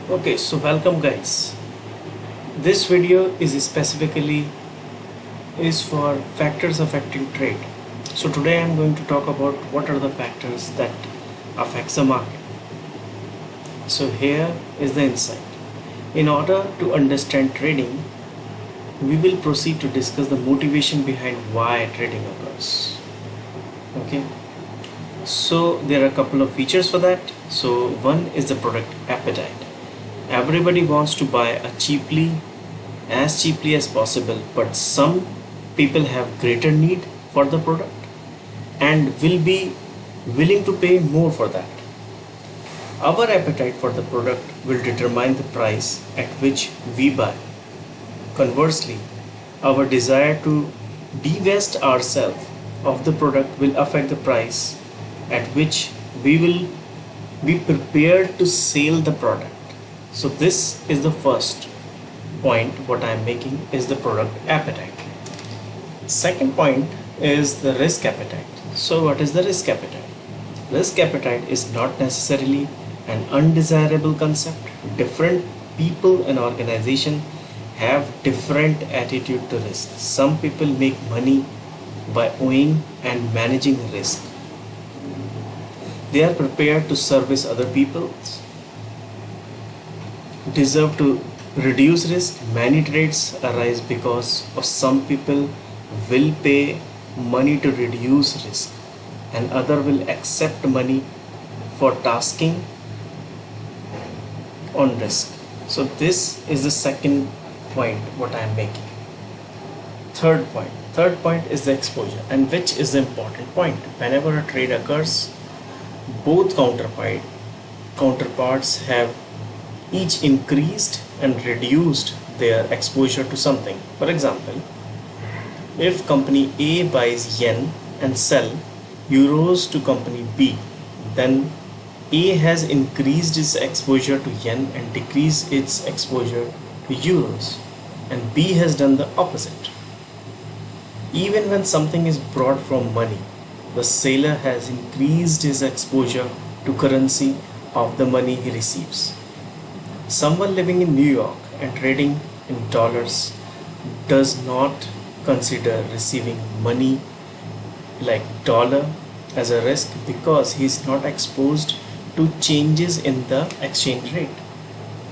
Okay, so welcome guys. This video is specifically is for factors affecting trade. So today I'm going to talk about what are the factors that affects the market. So here is the insight. In order to understand trading, we will proceed to discuss the motivation behind why trading occurs. Okay. So there are a couple of features for that. So one is the product appetite. Everybody wants to buy as cheaply as possible, but some people have greater need for the product and will be willing to pay more for that. Our appetite for the product will determine the price at which we buy. Conversely, our desire to divest ourselves of the product will affect the price at which we will be prepared to sell the product. So this is the first point what I am making is the product appetite. Second point is the risk appetite. So what is the risk appetite? Risk appetite is not necessarily an undesirable concept. Different people and organizations have different attitude to risk. Some people make money by owning and managing risk. They are prepared to service other people, deserve to reduce risk. Many trades arise because of some people will pay money to reduce risk and other will accept money for tasking on risk. So this is the second point what I am making. Third point is the exposure, and which is the important point. Whenever a trade occurs, both counterparts have each increased and reduced their exposure to something. For example, if company A buys yen and sell euros to company B, then A has increased its exposure to yen and decreased its exposure to euros, and B has done the opposite. Even when something is bought from money, the seller has increased his exposure to currency of the money he receives. Someone living in New York and trading in dollars does not consider receiving money like dollar as a risk because he is not exposed to changes in the exchange rate.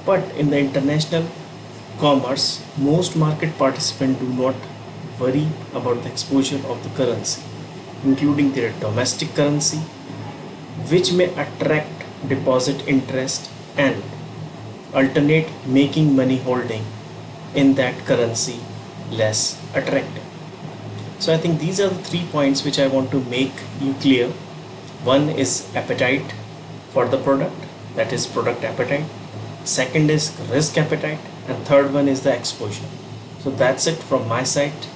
But in the international commerce, most market participants do not worry about the exposure of the currency, including their domestic currency, which may attract deposit interest and alternate, making money holding in that currency less attractive. So I think these are the 3 points which I want to make you clear. One is appetite for the product, that is product appetite. Second is risk appetite, and third one is the exposure. So that's it from my side.